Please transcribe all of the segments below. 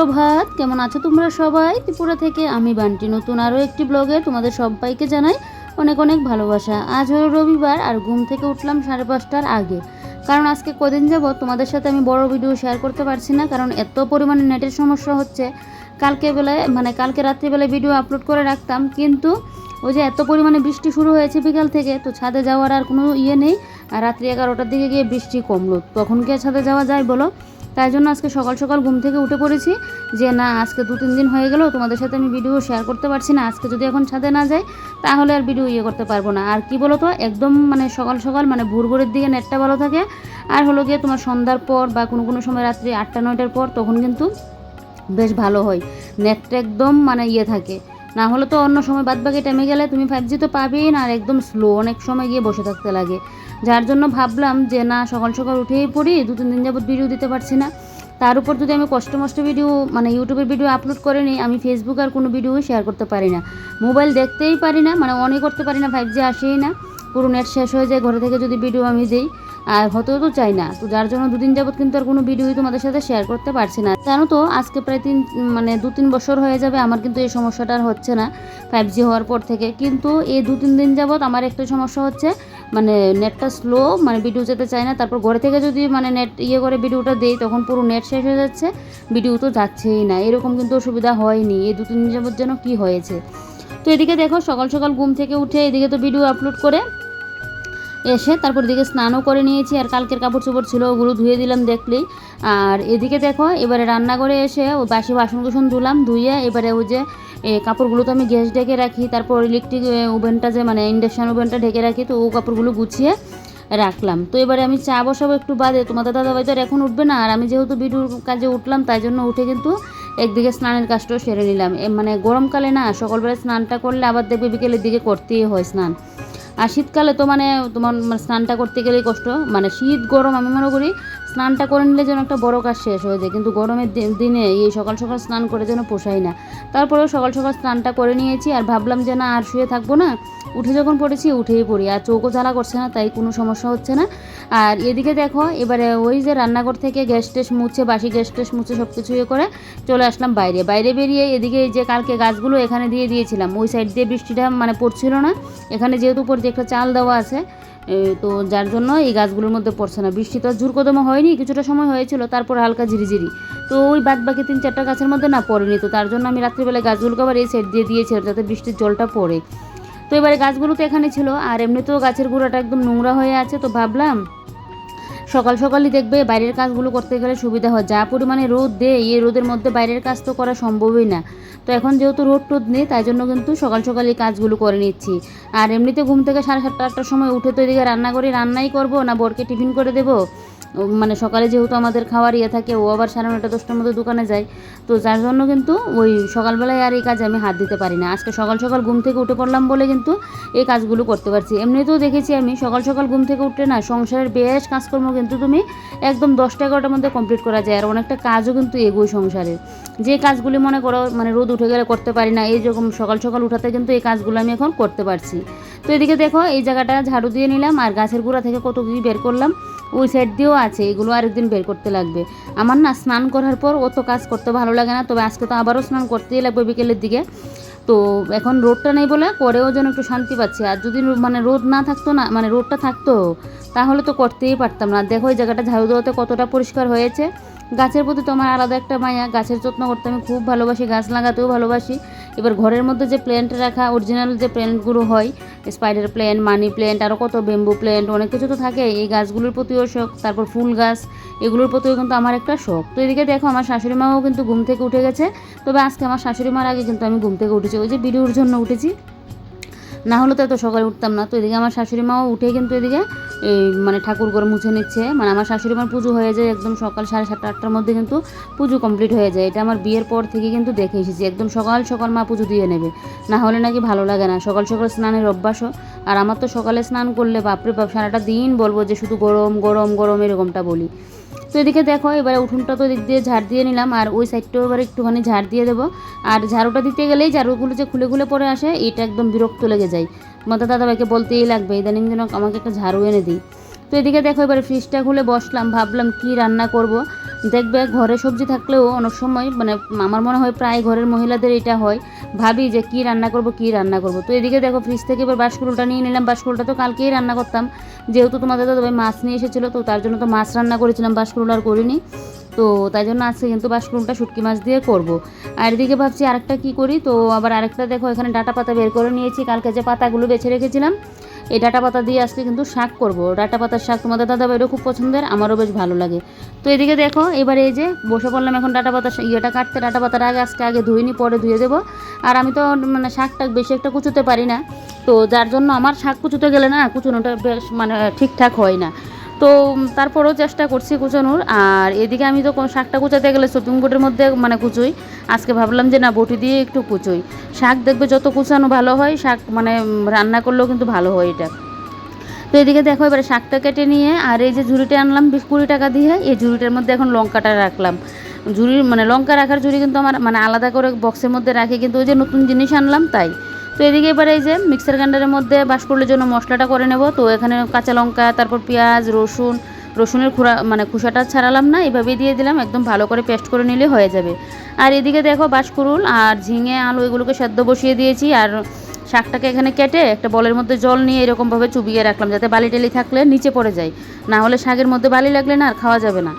সুপ্রভাত, কেমন আছো তোমরা সবাই? ত্রিপুরা থেকে আমি বান্টি নতুন আরও একটি ব্লগে তোমাদের সবাইকে জানাই অনেক অনেক ভালোবাসা। আজ হলো রবিবার আর ঘুম থেকে উঠলাম 5:30টার আগে, কারণ আজকে কদিন যাবত তোমাদের সাথে আমি বড় ভিডিও শেয়ার করতে পারছি না, কারণ এত পরিমাণে নেটের সমস্যা হচ্ছে। কালকে রাত্রিবেলায় ভিডিও আপলোড করে রাখতাম, কিন্তু ওই যে এত পরিমাণে বৃষ্টি শুরু হয়েছে বিকাল থেকে, তো ছাদে যাওয়ার আর কোনো ইয়ে নেই। আর রাত্রি 11টার দিকে গিয়ে বৃষ্টি কমলো, তখন কি ছাদে যাওয়া যায় বলো? তাই জন্য আজকে সকাল সকাল ঘুম থেকে উঠে পড়েছি যে না, আজকে 2-3 দিন হয়ে গেল তোমাদের সাথে আমি ভিডিও শেয়ার করতে পারছি না। আজকে যদি এখন ছাদে না যাই তাহলে আর ভিডিও করতে পারবো না। আর কি বলো তো, একদম সকাল সকাল ভোর ভোরের দিকে নেটটা ভালো থাকে, আর হলো গিয়ে তোমার সন্ধ্যার পর বা কোনো কোনো সময় রাত্রি 8টা-9টার পর তখন কিন্তু বেশ ভালো হয়, নেটটা একদম থাকে। না হলে তো অন্য সময় বাদবাকি টাইমে গেলে তুমি 5G তো পাবেই না, আর একদম স্লো, অনেক সময় গিয়ে বসে থাকতে লাগে। যার জন্য ভাবলাম যে না, সকাল সকাল উঠেই পড়ি, 2-3 দিন যাবত ভিডিও দিতে পারছি না। তার উপর যদি আমি কষ্ট ভিডিও ইউটিউবের ভিডিও আপলোড করে নিই, আমি ফেসবুক আর কোনো ভিডিও শেয়ার করতে পারি না, মোবাইল দেখতেই পারি না, অনই করতে পারি না, 5G আসেই না, পুরো নেট শেষ হয়ে যায় ঘরে থেকে যদি ভিডিও আমি দিই। আর হতেও তো চাই না, তো যার জন্য 2 দিন যাবত কিন্তু আর কোনো ভিডিওই তোমাদের সাথে শেয়ার করতে পারছি না। জানো তো, আজকে প্রায় 2-3 বছর হয়ে যাবে আমার কিন্তু এই সমস্যাটা আর হচ্ছে না 5G হওয়ার পর থেকে। কিন্তু এই 2-3 দিন যাবত আমার একটা সমস্যা হচ্ছে, নেটটা স্লো, ভিডিও যেতে চায় না। তারপর ঘরে থেকে যদি নেট করে ভিডিওটা দেই, তখন পুরো নেট শেষ হয়ে যাচ্ছে, ভিডিও তো যাচ্ছেই না। এরকম কিন্তু অসুবিধা হয়নি, এই 2-3 দিন যাবত যেন কী হয়েছে। তো এদিকে দেখো, সকাল সকাল ঘুম থেকে উঠে এদিকে তো ভিডিও আপলোড করে এসে তারপর এদিকে স্নানও করে নিয়েছি, আর কালকের কাপড় চোপড় ছিল ওগুলো ধুয়ে দিলাম দেখলেই। আর এদিকে দেখো, এবারে রান্নাঘরে এসে ও বাসি বাসন কুসন ধুলাম, ধুয়ে এবারে ওই যে কাপড়গুলো তো আমি গ্যাস ঢেকে রাখি, তারপর ইলেকট্রিক ওভেনটা যে ইন্ডাকশান ওভেনটা ঢেকে রাখি, তো ও কাপড়গুলো গুছিয়ে রাখলাম। তো এবারে আমি চা বসাবো একটু বাদে, তোমাদের দাদাভাই তো এখন উঠবে না, আর আমি যেহেতু ভিডিওর কাজে উঠলাম তাই জন্য উঠে কিন্তু একদিকে স্নানের কাজটাও সেরে নিলাম। গরমকালে না সকালবেলা স্নানটা করলে আবার দেখবে বিকেলের দিকে করতেই হয় স্নান। আর শীতকালে তো তোমার স্নানটা করতে গেলেই কষ্ট, শীত গরম আমি মনে করি স্নানটা করে নিলে যেন একটা বড় কাজ শেষ হয়ে যায়, কিন্তু গরমের দিনে এই সকাল সকাল স্নান করে যেন পোষায় না। তারপরেও সকাল সকাল স্নানটা করে নিয়েছি, আর ভাবলাম যে না, আর শুয়ে থাকবো না, উঠে যখন পড়েছি উঠেই পড়ি, আর চৌকো জ্বালা করছে না, তাই কোনো সমস্যা হচ্ছে না। আর এদিকে দেখো, এবারে ওই যে রান্নাঘর থেকে গ্যাস টেস মুছে, বাসি গ্যাস টেস মুছে সব কিছু করে চলে আসলাম বাইরে বেরিয়ে এদিকে এই যে কালকে গাছগুলো এখানে দিয়ে দিয়েছিলাম, ওই সাইড দিয়ে বৃষ্টিটা পড়ছিল না, এখানে যেহেতু উপর দিয়ে একটা চাল দেওয়া আছে, তো যার জন্য এই গাছগুলোর মধ্যে পড়ছে না। বৃষ্টি তো জোর কদমে হয়নি, কিছুটা সময় হয়েছিল, তারপর হালকা ঝিরিঝিরি, তো ওই বাকি 3-4টা গাছের মধ্যে না পড়েনি, তো তার জন্য আমি রাত্রিবেলায় গাছগুলোকে আবার এই সাইড দিয়ে দিয়েছিলাম যাতে বৃষ্টির জলটা পড়ে। তো এবারে গাছগুলো তো এখানে ছিল, আর এমনিতেও গাছের গোড়াটা একদম নোংরা হয়ে আছে, তো ভাবলাম সকাল সকালই দেখবে বাইরের কাজগুলো করতে গেলে সুবিধা হয়। যা পরিমাণে রোদ দেয়, এই রোদের মধ্যে বাইরের কাজ তো করা সম্ভবই না। তো এখন যেহেতু রোদ নেই, তাই জন্য কিন্তু সকাল সকাল এই কাজগুলো করে নিচ্ছি। আর এমনিতে ঘুম থেকে 7:30-8টার সময় উঠে তো এদিকে রান্নাই করবো না বরকে টিফিন করে দেবো। সকালে যেহেতু আমাদের খাওয়ার থাকে, ও আবার 9:30-10টার মধ্যে দোকানে যায়, তো যার জন্য কিন্তু ওই সকালবেলায় আর এই কাজে আমি হাত দিতে পারি না। আজকে সকাল সকাল ঘুম থেকে উঠে পড়লাম বলে কিন্তু এই কাজগুলো করতে পারছি। এমনিতেও দেখেছি আমি সকাল সকাল ঘুম থেকে উঠলে না, সংসারের বেশ কাজকর্ম কিন্তু তুমি একদম 10টা-11টার মধ্যে কমপ্লিট করা যায়, আর অনেকটা কাজও কিন্তু এগোয় সংসারে। যে কাজগুলি মনে করো রোদ উঠে গেলে করতে পারি না, এই যখন সকাল সকাল উঠাতে কিন্তু এই কাজগুলো আমি এখন করতে পারছি। তো এদিকে দেখো, এই জায়গাটা ঝাড়ু দিয়ে নিলাম, আর গাছের গোড়া থেকে কত কি বের করলাম, ওই সাইড দিয়েও আছে, এগুলো আরেকদিন বের করতে লাগবে। আমার না স্নান করার পর অত কাজ করতে ভালো লাগে না, তবে আজকে তো আবারও স্নান করতেই লাগবে বিকেলের দিকে। তো এখন রোদটা নেই বলে করেও যেন একটু শান্তি পাচ্ছি, আর যদি রোদ না থাকতো না, রোদটা থাকতো তাহলে তো করতেই পারতাম না। দেখো এই জায়গাটা ঝাড়ু দেওয়াতে কতটা পরিষ্কার হয়েছে। গাছের প্রতি তো আমার আলাদা একটা মায়া, গাছের যত্ন করতে আমি খুব ভালোবাসি, গাছ লাগাতেও ভালোবাসি। এবার ঘরের মধ্যে যে প্ল্যান্ট রাখা, অরিজিনাল যে প্ল্যান্টগুলো হয়, স্পাইডার প্ল্যান্ট, মানি প্ল্যান্ট, আরও কত বেম্বু প্ল্যান্ট, অনেক কিছু তো থাকে, এই গাছগুলোর প্রতিও শখ। তারপর ফুল গাছ, এগুলোর প্রতিও কিন্তু আমার একটা শখ। তো এদিকে দেখো, আমার শাশুড়ি মাও কিন্তু ঘুম থেকে উঠে গেছে, তবে আজকে আমার শাশুড়ি মার আগে কিন্তু আমি ঘুম থেকে উঠেছি, ওই যে ভিডিওর জন্য উঠেছি, না হলে তো এত সকালে উঠতাম না। তো এদিকে আমার শাশুড়ি মাও উঠে কিন্তু এদিকে ঠাকুর ঘর মুছে নিচ্ছে। আমার শাশুড়ি মার পুজো হয়ে যায় একদম সকাল 7:30-8টার মধ্যে, কিন্তু পুজো কমপ্লিট হয়ে যায়। এটা আমার বিয়ের পর থেকে কিন্তু দেখে এসেছি, একদম সকাল সকাল মা পুজো দিয়ে নেবে, না হলে নাকি ভালো লাগে না। সকাল সকাল স্নানের অভ্যাসও, আর আমার তো সকালে স্নান করলে বাপরে বাপ সারাটা দিন বলবো যে শুধু গরম গরম গরম এরকমটা বলি। তো এদিকে দেখো, এবারে উঠোনটা তো দিক দিয়ে ঝাড় দিয়ে নিলাম, আর ওই সাইডটাও এবার একটুখানি ঝাড় দিয়ে দেবো। আর ঝাড়ুটা দিতে গেলেই ঝাড়ুগুলো যে খুলে খুলে পড়ে আসে, এটা একদম বিরক্ত লেগে যায়। তোমাদের দাদাভাইকে বলতেই লাগবে ইদানিং যেন আমাকে একটা ঝাড়ু এনে দিই। তো এদিকে দেখো এবারে ফ্রিজটা খুলে বসলাম, ভাবলাম কি রান্না করব। দেখবে ঘরে সবজি থাকলেও অনেক সময় মানে আমার মনে হয় প্রায় ঘরের মহিলাদের এটা হয়, ভাবি যে কি রান্না করব কি রান্না করব। তো এদিকে দেখো ফ্রিজ থেকে এবার বাঁশকুড়ুলটা নিয়ে নিলাম। বাঁশকুড়ুলটা তো কালকেই রান্না করতাম, যেহেতু তোমাদের দাদাভাই মাছ নিয়ে এসেছিলো, তো তার জন্য তো মাছ রান্না করেছিলাম, বাঁশকুড়ুল আর করিনি। তো তাই জন্য আজকে কিন্তু বাঁশকুড়ুলটা শুটকি মাছ দিয়ে করব। আর এদিকে ভাবছি আরেকটা কী করি, তো আবার আরেকটা দেখো এখানে ডাঁটা পাতা বের করে নিয়েছি, কালকে যে পাতাগুলো বেছে রেখেছিলাম এই ডাঁটা পাতা দিয়ে আজকে কিন্তু শাক করব। ডাঁটা পাতার শাক তোমাদের দাদাভাইরও খুব পছন্দের, আমারও বেশ ভালো লাগে। তো এদিকে দেখো এবারে এই যে বসে পড়লাম এখন ডাঁটা পাতা ইয়েটা কাটতে। ডাঁটা পাতার আগে ধুইনি, পরে ধুয়ে দেবো। আর আমি তো মানে শাকটা বেশি একটা কুচোতে পারি না, তো যার জন্য আমার শাক কুচোতে গেলে না কুচোনোটা বেশ মানে ঠিকঠাক হয় না। তো তারপরেও চেষ্টা করছি কুচানোর। আর এদিকে আমি তো শাকটা কুচাতে গেলে শপিং বোর্ডের মধ্যে মানে কুচোই, আজকে ভাবলাম যে না বটি দিয়ে একটু কুচোই। শাক দেখবে যত কুচানো ভালো হয়, শাক মানে রান্না করলেও কিন্তু ভালো হয় এটা। তো এদিকে দেখো এবারে শাকটা কেটে নিয়ে আর এই যে ঝুড়িটা আনলাম 20-20 টাকা দিয়ে, এই ঝুড়িটার মধ্যে এখন লঙ্কাটা রাখলাম। ঝুড়ির মানে লঙ্কা রাখার ঝুড়ি কিন্তু আমার মানে আলাদা করে বক্সের মধ্যে রাখি, কিন্তু ওই যে নতুন জিনিস আনলাম তাই। তো এদিকে এবারে এই যে মিক্সার গ্রাইন্ডারের মধ্যে বাঁশকুড়ুলের জন্য মশলাটা করে নেব। তো এখানে কাঁচা লঙ্কা, তারপর পেঁয়াজ, রসুনের খোসাটা ছাড়ালাম না, এভাবেই দিয়ে দিলাম, একদম ভালো করে পেস্ট করে নিলে হয়ে যাবে। আর এদিকে দেখো বাঁশকুড়ুল আর ঝিঙে আলু এগুলোকে সেদ্ধ বসিয়ে দিয়েছি। আর শাকটাকে এখানে কেটে একটা বলের মধ্যে জল নিয়ে এরকমভাবে চুবিয়ে রাখলাম, যাতে বালি টালি থাকলে নিচে পড়ে যায়, না হলে শাকের মধ্যে বালি লাগলে না আর খাওয়া যাবে না।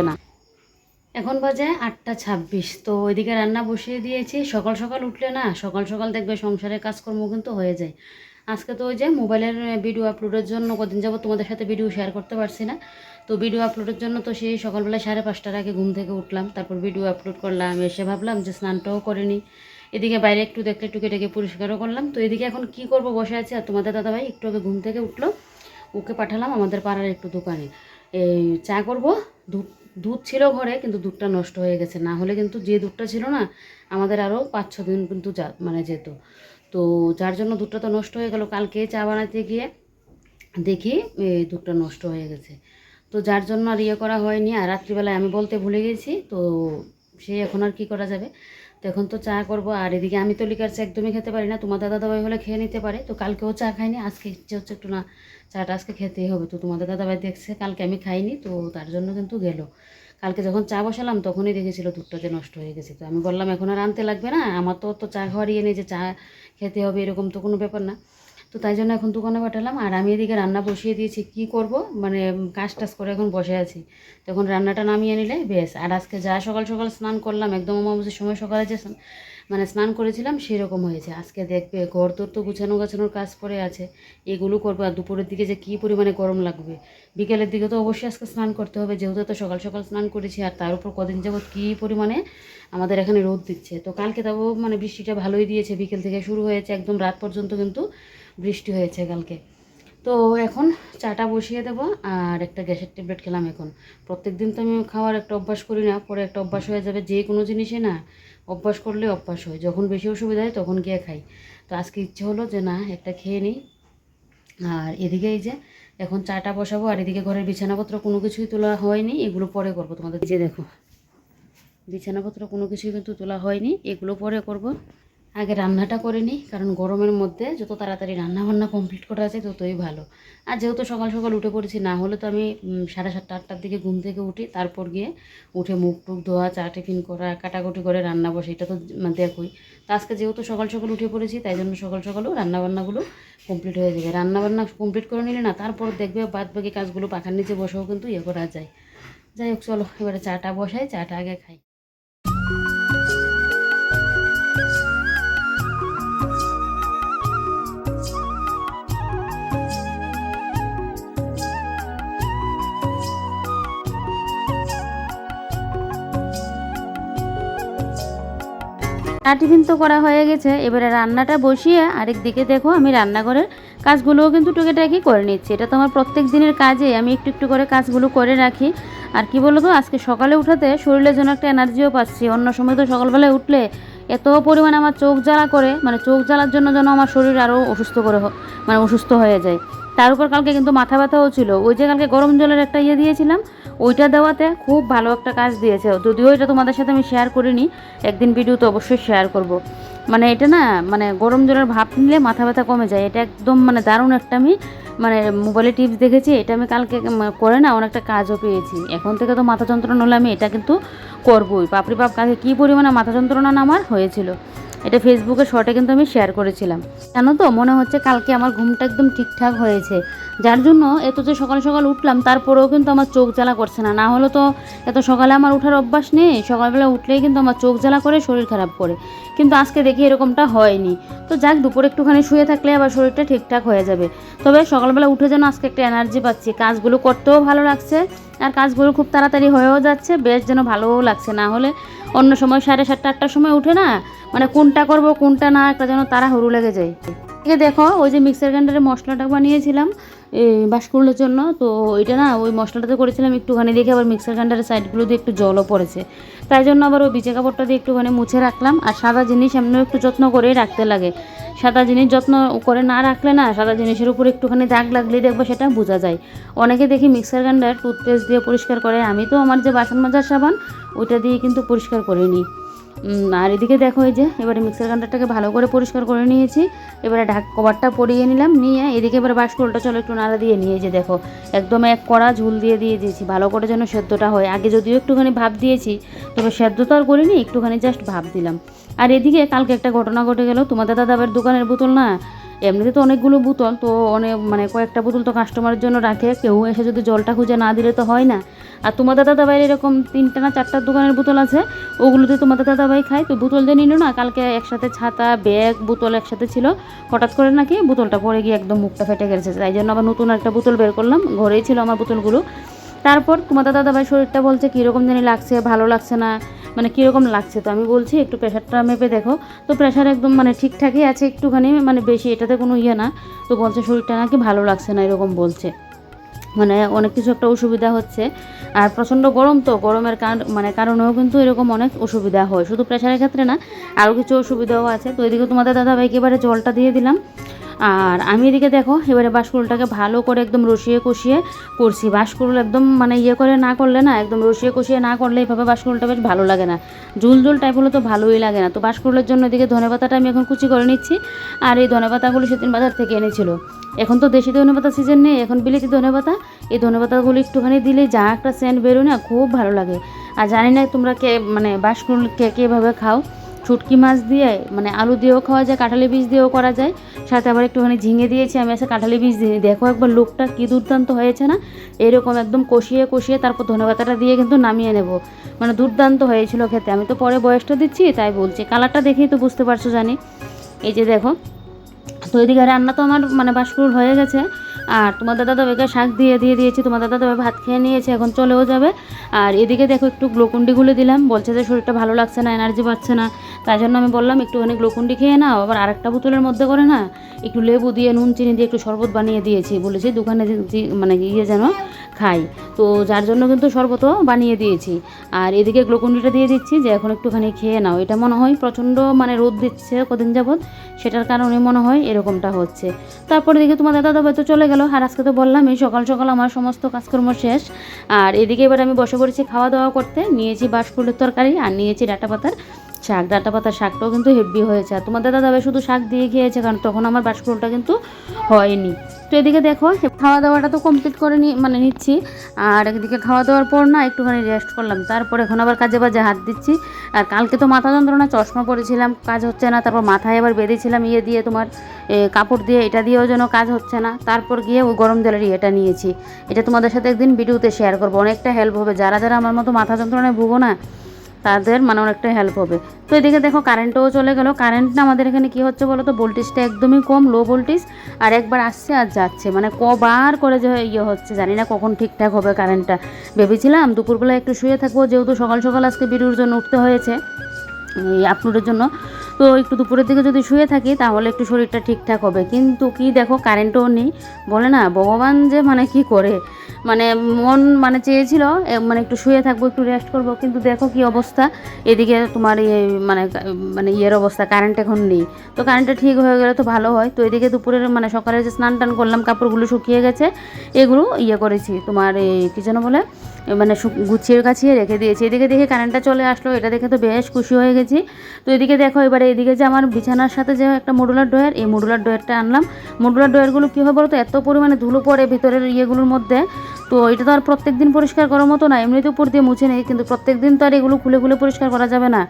এখন বাজে 8টা 26। তো ওইদিকে রান্না বসিয়ে দিয়েছি। সকাল সকাল উঠলে না সকাল সকাল দেখবে সংসারের কাজকর্ম কিন্তু হয়ে যায়। আজকে তো ওই যে মোবাইলের ভিডিও আপলোডের জন্য কদিন যাবো তোমাদের সাথে ভিডিও শেয়ার করতে পারছি না, তো ভিডিও আপলোডের জন্য তো সেই সকালবেলা 5:30টার আগে ঘুম থেকে উঠলাম, তারপর ভিডিও আপলোড করলাম। এসে ভাবলাম যে স্নানটাও করিনি, এদিকে বাইরে একটু দেখলে টুকে টেকে পরিষ্কারও করলাম। তো এদিকে এখন কি করব, বসে আছি। আর তোমাদের দাদাভাই একটু আগে ঘুম থেকে উঠলো, ওকে পাঠালাম আমাদের পাড়ার একটু দোকানে এই চা করব। দুধ দুধ ছিল ঘরে, কিন্তু দুধটা নষ্ট হয়ে গেছে, না হলে কিন্তু যে দুধটা ছিল না আমাদের আরও 5-6 দিন কিন্তু মানে যেত। তো যার জন্য দুধটা তো নষ্ট হয়ে গেল। কালকে চা বানাতে গিয়ে দেখি এই দুধটা নষ্ট হয়ে গেছে, তো যার জন্য আর ইয়ে করা হয়নি। আর রাত্রিবেলায় আমি বলতে ভুলে গেছি, তো সে এখন আর কি করা যাবে। তো এখন তো চা করব। আর এদিকে আমি তো লিকার চা একদমই খেতে পারি না, তোমাদের দাদাভাই হলে খেয়ে নিতে পারে। তো কালকেও চা খাইনি, আজকে ইচ্ছে হচ্ছে একটু না চাটা আজকে খেতেই হবে। তো তোমাদের দাদাভাই দেখছে কালকে আমি খাইনি, তো তার জন্য কিন্তু গেল। কালকে যখন চা বসালাম তখনই দেখেছিল দুধটা যে নষ্ট হয়ে গেছে। তো আমি বললাম এখন আর আনতে লাগবে না, আমার তো চা খাওয়ার ইয়ে নেই যে চা খেতে হবে, এরকম তো কোনো ব্যাপার না। তো তাই জন্য এখন দোকানে পাঠালাম। আর আমি এদিকে রান্না বসিয়ে দিয়েছি, কি করব মানে কাজ টাজ করে এখন বসে আছি, তখন রান্নাটা নামিয়ে নিলে বেশ। আর আজকে যা সকাল সকাল স্নান করলাম, একদম অমাবস্যার সময় সকালে যে মানে স্নান করেছিলাম সেরকম হয়েছে। আজকে দেখবে ঘর তোর তো গোছানোর কাজ পড়ে আছে, এগুলো করবো। আর দুপুরের দিকে যে কী পরিমাণে গরম লাগবে, বিকেলের দিকে তো অবশ্যই আজকে স্নান করতে হবে, যেহেতু তো সকাল সকাল স্নান করেছি। আর তার উপর কদিন যাবৎ কী পরিমাণে আমাদের এখানে রোদ দিচ্ছে। তো কালকে তাও মানে বৃষ্টিটা ভালোই দিয়েছে, বিকেল থেকে শুরু হয়েছে, একদম রাত পর্যন্ত কিন্তু বৃষ্টি হয়েছে কালকে। তো এখন চাটা বসিয়ে দেবো আর একটা গ্যাসের ট্যাবলেট খেলাম। এখন প্রত্যেক দিন তো আমি খাওয়ার একটা অভ্যাস করি না, পরে একটা অভ্যাস হয়ে যাবে। যে কোনো জিনিসে না অভ্যাস করলে অভ্যাস হয়, যখন বেশি অসুবিধা হয় তখন গিয়ে খাই। তো আজকে ইচ্ছে হলো যে না একটা খেয়ে নিই। আর এদিকে এই যে এখন চাটা বসাবো। আর এদিকে ঘরের বিছানাপত্র কোনো কিছুই তোলা হয়নি, এগুলো পরে করবো। তোমাদের যে দেখো বিছানাপত্র কোনো কিছুই কিন্তু তোলা হয়নি, এগুলো পরে করব। আগে রান্নাটা করে নিই, কারণ গরমের মধ্যে যত তাড়াতাড়ি রান্নাবান্না কমপ্লিট করা আছে ততই ভালো। আর যেহেতু সকাল সকাল উঠে পড়েছি, না হলে তো আমি 7:30-8টার দিকে ঘুম থেকে উঠি, তারপর গিয়ে উঠে মুখ টুক ধোয়া, চা টিফিন করা, কাটাকুটি করে রান্না বসে, এটা তো দেখোই। তো আজকে যেহেতু সকাল সকাল উঠে পড়েছি, তাই জন্য সকাল সকালও রান্নাবান্নাগুলো কমপ্লিট হয়ে যাবে। রান্নাবান্না কমপ্লিট করে নিলে না তারপর দেখবে বাদ বাকি কাজগুলো পাখার নিচে বসেও কিন্তু ইয়ে করা যায়। যাই হোক চলো এবারে চাটা বসাই, চাটা আগে খাই। চা টিফিন তো করা হয়ে গেছে, এবারে রান্নাটা বসিয়ে আরেক দিকে দেখো আমি রান্নাঘরের কাজগুলোও কিন্তু টুকিটাকি করে নিচ্ছি। এটা তো আমার প্রত্যেক দিনের কাজে, আমি একটু একটু করে কাজগুলো করে রাখি। আর কি বলো তো, আজকে সকালে উঠাতে শরীরের জন্য একটা এনার্জিও পাচ্ছি। অন্য সময় তো সকালবেলায় উঠলে এত পরিমাণে আমার চোখ জ্বালা করে, মানে চোখ জ্বালার জন্য যেন আমার শরীর আরও মানে অসুস্থ হয়ে যায়। তার উপর কালকে কিন্তু মাথা ব্যথাও ছিল, ওই যে কালকে গরম জলের একটা ইয়ে দিয়েছিলাম, ওইটা দেওয়াতে খুব ভালো একটা কাজ দিয়েছে। যদিও এটা তোমাদের সাথে আমি শেয়ার করিনি, একদিন ভিডিওতে অবশ্যই শেয়ার করব। মানে এটা না মানে গরম জলের ভাপ নিলে মাথা ব্যথা কমে যায়, এটা একদম মানে দারুণ একটা আমি মানে মোবাইলে টিপস দেখেছি, এটা আমি কালকে করে না অনেকটা কাজও পেয়েছি। এখন থেকে তো মাথা যন্ত্রণা হলে আমি এটা কিন্তু করবই। পাপড়ি পাপ কালকে কী পরিমাণে মাথা যন্ত্রণা আমার হয়েছিল, এটা ফেসবুকে শর্টে কিন্তু আমি শেয়ার করেছিলাম। জানো তো, মনে হচ্ছে কালকে আমার ঘুমটা একদম ঠিকঠাক হয়েছে, যার জন্য এত যে সকাল সকাল উঠলাম তারপরেও কিন্তু আমার চোখ জ্বালা করছে না। না হলে তো এত সকালে আমার উঠার অভ্যাস নেই, সকালবেলা উঠলেই কিন্তু আমার চোখ জ্বালা করে, শরীর খারাপ করে। কিন্তু আজকে দেখি এরকমটা হয়নি। তো যাক, দুপুরে একটুখানি শুয়ে থাকলে আবার শরীরটা ঠিকঠাক হয়ে যাবে। তবে সকালবেলা উঠে যেন আজকে একটা এনার্জি পাচ্ছি, কাজগুলো করতেও ভালো লাগছে, আর কাজগুলো খুব তাড়াতাড়ি হয়েও যাচ্ছে, বেশ যেন ভালোও লাগছে। না হলে অন্য সময় 7:30 8টার সময় উঠে না, মানে কোনটা করব কোনটা না একটা যেন তাড়াহুড়ো লেগে যায়। এদিকে দেখো, ওই যে মিক্সার গ্রাইন্ডারে মশলাটা বানিয়েছিলাম এই বাসকুলের জন্য, তো ওইটা না ওই মশলাটাতে করেছিলাম একটুখানি, দেখে আবার মিক্সার গ্রাইন্ডারের সাইডগুলো দিয়ে একটু জলও পড়েছে, তাই জন্য আবার ওই বিচে কাপড়টা দিয়ে একটুখানি মুছে রাখলাম। আর সাদা জিনিস এমনিও একটু যত্ন করেই রাখতে লাগে, সাদা জিনিস যত্ন করে না রাখলে না, সাদা জিনিসের উপর একটুখানি দাগ লাগলেই দেখবো সেটা বোঝা যায়। অনেকে দেখি মিক্সার গ্রাইন্ডার টুথপেস্ট দিয়ে পরিষ্কার করে, আমি তো আমার যে বাসন মাজার সাবান ওইটা দিয়ে কিন্তু পরিষ্কার করে নিই। আর এদিকে দেখো, এই যে এবারে মিক্সার গ্রাইন্ডারটাকে ভালো করে পরিষ্কার করে নিয়েছি, এবারে কভারটা পরিয়ে নিলাম, নিয়ে এদিকে এবারে বাসকুলটা চলো একটু নাড়া দিয়ে নিয়ে, যে দেখো একদম এক কড়া ঝুল দিয়ে দিয়েছি, ভালো করে যেন সেদ্ধটা হয়। আগে যদিও একটুখানি ভাপ দিয়েছি, তবে সেদ্ধ তো আর করিনি, একটুখানি জাস্ট ভাপ দিলাম। আর এদিকে কালকে একটা ঘটনা ঘটে গেল, তোমাদের দাদাবার দোকানের বোতল না, এমনিতে তো অনেকগুলো বোতল, তো অনেক মানে কয়েকটা বোতল তো কাস্টমারের জন্য রাখে, কেউ এসে যদি জলটা খুঁজে না দিলে তো হয় না। আর তোমাদের দাদাভাইয়ের এরকম 3টা না 4টা দোকানের বোতল আছে, ওগুলোতে তোমাদের দাদাভাই খায়। তো বোতল দিয়ে নিল না, কালকে একসাথে ছাতা ব্যাগ বোতল একসাথে ছিল, হঠাৎ করে নাকি বোতলটা পড়ে গিয়ে একদম মুখটা ফেটে গেছে, তাই জন্য আবার নতুন একটা বোতল বের করলাম, ঘরেই ছিল আমার বোতলগুলো। তারপর তোমাদের দাদাভাই শরীরটা বলছে কীরকম জানি লাগছে, ভালো লাগছে না, মানে কীরকম লাগছে। তো আমি বলছি একটু প্রেশারটা মেপে দেখো, তো প্রেশার একদম মানে ঠিকঠাকই আছে, একটুখানি মানে বেশি, এটাতে কোনো ইয়ে না। তো বলছে শরীরটা নাকি ভালো লাগছে না, এরকম বলছে, মানে অনেক কিছু একটা অসুবিধা হচ্ছে। আর প্রচণ্ড গরম, তো গরমের কারণেও কিন্তু এরকম অনেক অসুবিধা হয়, শুধু প্রেশারের ক্ষেত্রে না, আরও কিছু অসুবিধাও আছে। তো এদিকে তোমাদের দাদাভাইকে এবারে জলটা দিয়ে দিলাম, আর আমি এদিকে দেখো এবারে বাসকুলটাকে ভালো করে একদম রসিয়ে কষিয়ে করছি। বাসকুল একদম মানে ইয়ে করে না করলে না, একদম রসিয়ে কষিয়ে না করলে এইভাবে বাসকুলটা বেশ ভালো লাগে না, ঝুল ঝুল টাইপ হলে তো ভালোই লাগে না। তো বাসকুলের জন্য এদিকে ধনেপাতাটা আমি এখন কুচি করে নিচ্ছি, আর এই ধনেপাতাগুলো সেদিন বাজার থেকে এনেছিল। এখন তো দেশি ধনেপাতা সিজন নেই, এখন বিলেতি ধনেপাতা, এই ধনেপাতাগুলো একটুখানি দিলে যা একটা সেন্ট বেরোয় না, খুব ভালো লাগে। আর জানি না তোমরা কে মানে বাসকুল কে কীভাবে খাও, শুটকি মাছ দিয়ে মানে আলু দিয়েও খাওয়া যায়, কাঁঠালি বীজ দিয়েও করা যায়, সাথে আবার একটুখানি ঝিঙে দিয়েছি আমি, এসে কাঁঠালি বীজ দিয়ে দেখো একবার লোকটা কী দুর্দান্ত হয়েছে না, এরকম একদম কষিয়ে কষিয়ে তারপর ধনেপাতাটা দিয়ে কিন্তু নামিয়ে নেব, মানে দুর্দান্ত হয়েছিল খেতে। আমি তো পরে বয়সটা দিচ্ছি তাই বলছি, কালারটা দেখেই তো বুঝতে পারছো জানি। এই যে দেখো, তো এদিকে রান্না তো আমার মানে বাসকুল হয়ে গেছে, আর তোমার দাদাভাইকে শাক দিয়ে দিয়েছি, তোমার দাদাভাই ভাত খেয়ে নিয়েছে, এখন চলেও যাবে। আর এদিকে দেখো একটু গ্লুকন্ডি গুলে দিলাম, বলছে যে শরীরটা ভালো লাগছে না, এনার্জি পাচ্ছে না, তাই জন্য আমি বললাম একটুখানি গ্লুকন্ডি খেয়ে নাও। আবার আরেকটা বোতলের মধ্যে করে না একটু লেবু দিয়ে নুন চিনি দিয়ে একটু শরবত বানিয়ে দিয়েছি, বলেছি দোকানে মানে গিয়ে যেন খাই, তো যার জন্য কিন্তু শরবতও বানিয়ে দিয়েছি। আর এদিকে গ্লুকন্ডিটা দিয়ে দিচ্ছি, যে এখন একটুখানি খেয়ে নাও, এটা মনে হয় প্রচণ্ড মানে রোদ দিচ্ছে কদিন যাবৎ, সেটার কারণে মনে হয় এরকমটা হচ্ছে। তারপরে দেখি তোমার দাদাভাই তো চলে গেল, আর আজকে তো বললাম এই সকাল সকাল আমার সমস্ত কাজকর্ম শেষ। আর এদিকে এবার আমি বসে পড়েছি খাওয়া দাওয়া করতে, নিয়েছি বাসকুলের তরকারি আর নিয়েছি ডাঁটা পাতার শাক। ডাঁটা পাতার শাকটাও কিন্তু হেভি হয়েছে, আর তোমাদের দাদাভাই শুধু শাক দিয়ে খেয়েছে, কারণ তখন আমার বাসকুলটা কিন্তু হয়নি। তো এদিকে দেখো খাওয়া দাওয়াটা তো কমপ্লিট করে নিচ্ছি, আর একদিকে খাওয়া দাওয়ার পর না একটুখানি রেস্ট করলাম, তারপর এখন আবার কাজে বাজে হাত দিচ্ছি। আর কালকে তো মাথা যন্ত্রণা, চশমা পরেছিলাম, কাজ হচ্ছে না, তারপর মাথায় আবার বেঁধেছিলাম ইয়ে দিয়ে তোমার কাপড় দিয়ে, এটা দিয়েও যেন কাজ হচ্ছে না, তারপর গিয়ে ওই গরম জলের ইয়েটা নিয়েছি। এটা তোমাদের সাথে একদিন ভিডিওতে শেয়ার করবো, অনেকটা হেল্প হবে, যারা যারা আমার মতো মাথা যন্ত্রণায় ভুগো না তাদের মানে অনেকটা হেল্প হবে। তো এদিকে দেখো কারেন্টও চলে গেল, কারেন্ট না আমাদের এখানে কী হচ্ছে বলো তো, ভোল্টেজটা একদমই কম, লো ভোল্টেজ, আর একবার আসছে আর যাচ্ছে, মানে কবার করে যে ইয়ে হচ্ছে, জানি না কখন ঠিকঠাক হবে কারেন্টটা। ভেবেছিলাম দুপুরবেলা একটু শুয়ে থাকবো, যেহেতু সকাল সকাল আজকে ভিডিওর জন্য উঠতে হয়েছে এই আপলোডের জন্য, তো একটু দুপুরের দিকে যদি শুয়ে থাকি তাহলে একটু শরীরটা ঠিকঠাক হবে, কিন্তু কি দেখো কারেন্টও নেই, বলে না ভগবান যে মানে কি করে, মানে মন মানে চেয়েছিল মানে একটু শুয়ে থাকবো, একটু রেস্ট করবো, কিন্তু দেখো কি অবস্থা। এদিকে তোমার মানে মানে ইয়ের অবস্থা, কারেন্ট এখন নেই। তো কারেন্টটা ঠিক হয়ে গেলে তো ভালো হয়। তো এদিকে দুপুরের মানে সকালে যে স্নান টান করলাম, কাপড়গুলো শুকিয়ে গেছে, এগুলো করেছি তোমার কী যেন বলে মানে গুছিয়ে গাছিয়ে রেখে দিয়েছি। এদিকে দেখে কারেন্টটা চলে আসলো, এটা দেখে তো বেশ খুশি হয়ে গেছি। তো এদিকে দেখো এবারে এদিকে যে আমার বিছানার সাথে যে একটা মডুলার ড্রয়ার, এই মডুলার ড্রয়ারটা আনলাম। মডুলার ড্রয়ারগুলো কী হয় বলো তো, এত পরিমাণে ধুলো পড়ে ভিতরের ইয়েগুলোর মধ্যে। তো এটা তো আর প্রত্যেক দিন পরিষ্কার করার মতো না, এমনিতে উপর দিয়ে মুছে নেই, কিন্তু প্রত্যেক দিন তো আর এগুলো খুলে খুলে পরিষ্কার করা যাবে না।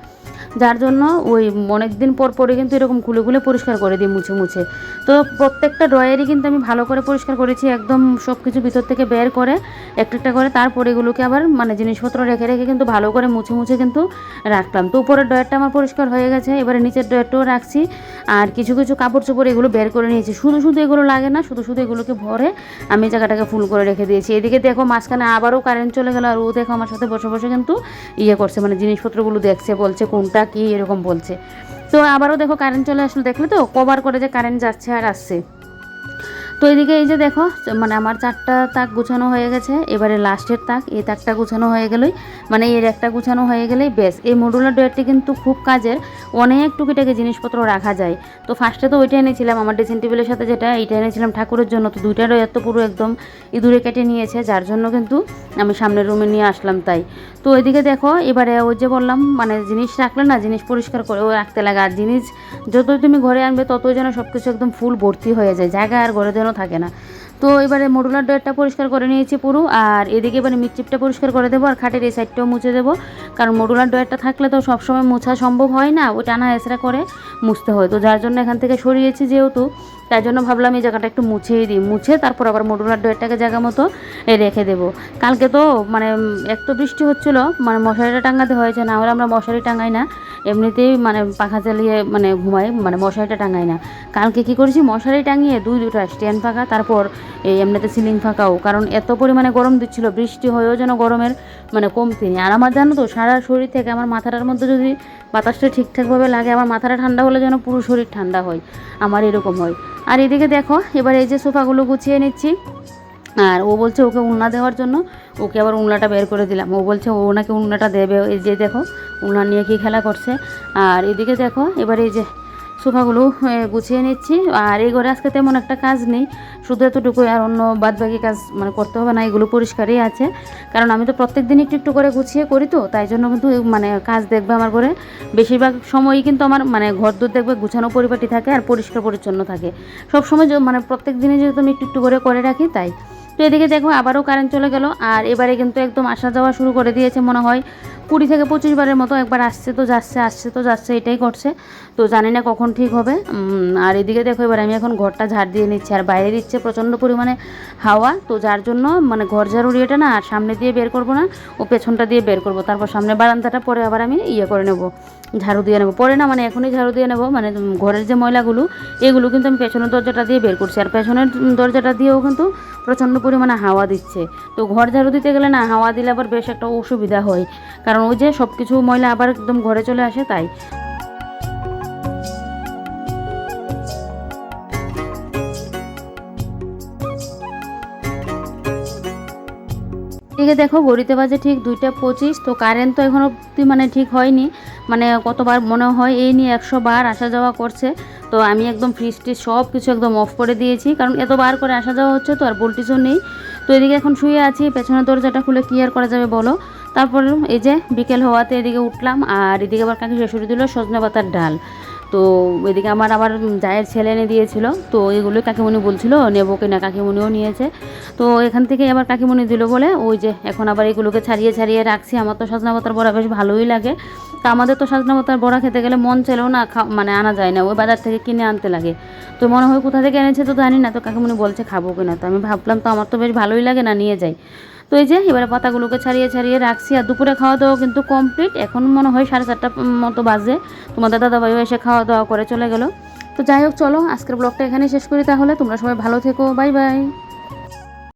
যার জন্য ওই অনেক দিন পর পরে কিন্তু এরকম খুলে খুলে পরিষ্কার করে দিই মুছে মুছে। তো প্রত্যেকটা ড্রয়ারই কিন্তু আমি ভালো করে পরিষ্কার করেছি, একদম সব কিছু ভিতর থেকে বের করে একটা একটা করে, তারপরে এগুলোকে আবার মানে জিনিসপত্র রেখে রেখে কিন্তু ভালো করে মুছে মুছে কিন্তু রাখলাম। তো উপরের ড্রয়ারটা আমার পরিষ্কার হয়ে গেছে, এবারে নিচের ড্রয়ারটাও রাখছি। আর কিছু কিছু কাপড় চোপড় এগুলো বের করে নিয়েছি, শুধু শুধু এগুলো লাগে না, শুধু শুধু এগুলোকে ভরে আমি জায়গাটাকে ফুল করে রেখে দিয়েছি। এদিকে দেখো মাঝখানে আবারও কারেন্ট চলে গেল, আর ও দেখো আমার সাথে বসে বসে কিন্তু করছে, মানে জিনিসপত্রগুলো দেখছে, বলছে কোনটা কি এরকম বলছে। তো আবারও দেখো কারেন্ট চলে আসলো, দেখলে তো কভার করে যে কারেন্ট যাচ্ছে আর আসছে। তো এদিকে এই যে দেখো মানে আমার 4টা তাক গুছানো হয়ে গেছে, এবারে লাস্টের তাক, এই তাকটা গুছানো হয়ে গেলেই মানে এর একটা গুছানো হয়ে গেলেই বেশ। এই মডুলার ড্রয়ারটি কিন্তু খুব কাজের, অনেক টুকিটাকি জিনিসপত্র রাখা যায়। তো ফার্স্টে তো ওইটা এনেছিলাম আমার ড্রেসিং টেবিলের সাথে, যেটা এইটা এনেছিলাম ঠাকুরের জন্য। তো 2টা ড্রয়ার তো পুরো একদম ইঁদুরে কেটে নিয়েছে, যার জন্য কিন্তু আমি সামনের রুমে নিয়ে আসলাম তাই। তো এদিকে দেখো এবারে ওই যে বললাম মানে জিনিস রাখলে না, জিনিস পরিষ্কার করেও রাখতে লাগে, আর জিনিস যতই তুমি ঘরে আনবে ততই যেন সব কিছু একদম ফুল ভর্তি হয়ে যায়, জায়গা আর ঘরে যেন থাকে না। তো এবারে মডুলার ড্রয়ারটা পরিষ্কার করে নিয়েছি পুরো, আর এদিকে এবারে মিটচিপটা পরিষ্কার করে দেবো, আর খাটের এই সাইডটাও মুছে দেবো। কারণ মডুলার ড্রয়ারটা থাকলে তো সবসময় মোছা সম্ভব হয় না, ওই টানা হেঁচড়া করে মুছতে হয়। তো যার জন্য এখান থেকে সরিয়েছি যেহেতু, তাই জন্য ভাবলাম এই জায়গাটা একটু মুছেই দিই, মুছে তারপর আবার মডুলার ড্রয়ারটাকে জায়গা মতো রেখে দেবো। কালকে তো মানে এক তো বৃষ্টি হচ্ছিলো, মানে মশারিটা টাঙাতে হয়েছে, না হলে আমরা মশারি টাঙাই না, এমনিতেই মানে পাখা চালিয়ে মানে ঘুমাই, মানে মশারিটা টাঙাই না। কালকে কী করেছি, মশারি টাঙিয়ে দুটা স্ট্যান্ড ফাঁকা, তারপর এই এমনিতে সিলিং ফাঁকাও, কারণ এত পরিমাণে গরম দিচ্ছিলো, বৃষ্টি হয়েও যেন গরমের মানে কমতি নেই। আর আমার জানো তো সারা শরীর থেকে আমার মাথাটার মধ্যে যদি বাতাসটা ঠিকঠাকভাবে লাগে, আমার মাথাটা ঠান্ডা হলে যেন পুরো শরীর ঠান্ডা হয়, আমার এরকম হয়। আর এদিকে দেখো এবার এই যে সোফাগুলো গুছিয়ে নিচ্ছি, আর ও বলছে ওকে উলনা দেওয়ার জন্য, ওকে আবার উলনাটা বের করে দিলাম, ও বলছে ও নাকি উলনাটা দেবে, এই যে দেখো উলনা নিয়ে কি খেলা করছে। আর এদিকে দেখো এবার এই যে সোফাগুলো গুছিয়ে নিচ্ছি। আর এই ঘরে আজকে তেমন একটা কাজ নেই, শুধু এতটুকুই, আর অন্য বাদবাকি কাজ মানে করতে হবে না, এগুলো পরিষ্কারই আছে। কারণ আমি তো প্রত্যেক দিন একটু একটু করে গুছিয়ে করি, তো তাই জন্য কিন্তু মানে কাজ দেখবে আমার ঘরে বেশিরভাগ সময়ই কিন্তু আমার মানে ঘর দূর দেখবে গুছানো পরিপাটি থাকে আর পরিষ্কার পরিচ্ছন্ন থাকে সব সময়, মানে প্রত্যেক দিনে যেহেতু আমি একটু একটু করে রাখি তাই। তো এদিকে দেখো আবারও কারেন্ট চলে গেল, আর এবারে কিন্তু একদম আসা যাওয়া শুরু করে দিয়েছে, মনে হয় 20 থেকে 25 বারের মতো, একবার আসছে তো যাচ্ছে, আসছে তো যাচ্ছে, এটাই করছে। তো জানি না কখন ঠিক হবে। আর এদিকে দেখো এবার আমি এখন ঘরটা ঝাড় দিয়ে নিচ্ছি, আর বাইরে দিচ্ছে প্রচণ্ড পরিমাণে হাওয়া, তো যার জন্য মানে ঘর ঝাড়ুর ইয়েটা না আর সামনে দিয়ে বের করব না, ও পেছনটা দিয়ে বের করব, তারপর সামনে বারান্দাটা পরে আবার আমি করে নেব, ঝাড়ু দিয়ে নেব, পরে না মানে এখনই ঝাড়ু দিয়ে নেব, মানে ঘরের যে ময়লাগুলো এগুলো কিন্তু আমি পেছনের দরজাটা দিয়ে বের করছি, আর পেছনের দরজাটা দিয়েও কিন্তু প্রচণ্ড পরিমাণে হাওয়া দিচ্ছে। তো ঘর ঝাড়ু দিতে গেলে না হাওয়া দিলে আবার বেশ একটা অসুবিধা হয়, কারণ ওই যে সব কিছু ময়লা আবার একদম ঘরে চলে আসে তাই। এদিকে দেখো ঘড়িতে বাজে ঠিক 2টা 25। তো কারেন্ট তো এখনও মানে ঠিক হয়নি, মানে কতবার মনে হয় এই নিয়ে 100 বার আসা যাওয়া করছে। তো আমি একদম ফ্রিজ ট্রিজ সব কিছু একদম অফ করে দিয়েছি, কারণ এতবার করে আসা যাওয়া হচ্ছে তো, আর ভোল্টেজও নেই। তো এদিকে এখন শুয়ে আছি, পেছনের দরজাটা খুলে কি আর করা যাবে বলো। তারপর এই যে বিকেল হওয়াতে এদিকে উঠলাম, আর এদিকে আবার কাকি শ্বশুরি দিল সজনে পাতার ডাল। তো এদিকে আমার আবার জায়ের ছেলে এনে দিয়েছিল, তো এগুলো কাকিমণি বলছিল নেবো কিনা, কাকিমণিও নিয়েছে। তো এখান থেকে আবার কাকিমণি দিল বলে ওই যে এখন আবার এগুলোকে ছাড়িয়ে ছাড়িয়ে রাখছি। আমার তো সজনা পাতার বড়া বেশ ভালোই লাগে, তা আমাদের তো সজনা পাতার বড়া খেতে গেলে মন চাইলেও না মানে আনা যায় না, ওই বাজার থেকে কিনে আনতে লাগে। তো মনে হয় কোথা থেকে এনেছে তো জানি না, তো কাকিমণি বলছে খাবো কিনা, তো আমি ভাবলাম তো আমার তো বেশ ভালোই লাগে, না নিয়ে যাই। তো এই যে এবারে পাতাগুলোকে ছাড়িয়ে ছাড়িয়ে রাখছি, আর দুপুরে খাওয়া দাওয়া কিন্তু কমপ্লিট, এখন মনে হয় 4:30 মতো বাজে, তোমাদের দাদাভাইও এসে খাওয়া দাওয়া করে চলে গেল। তো যাই হোক চলো আজকের ব্লগটা এখানেই শেষ করি তাহলে, তোমরা সবাই ভালো থেকো, বাই বাই।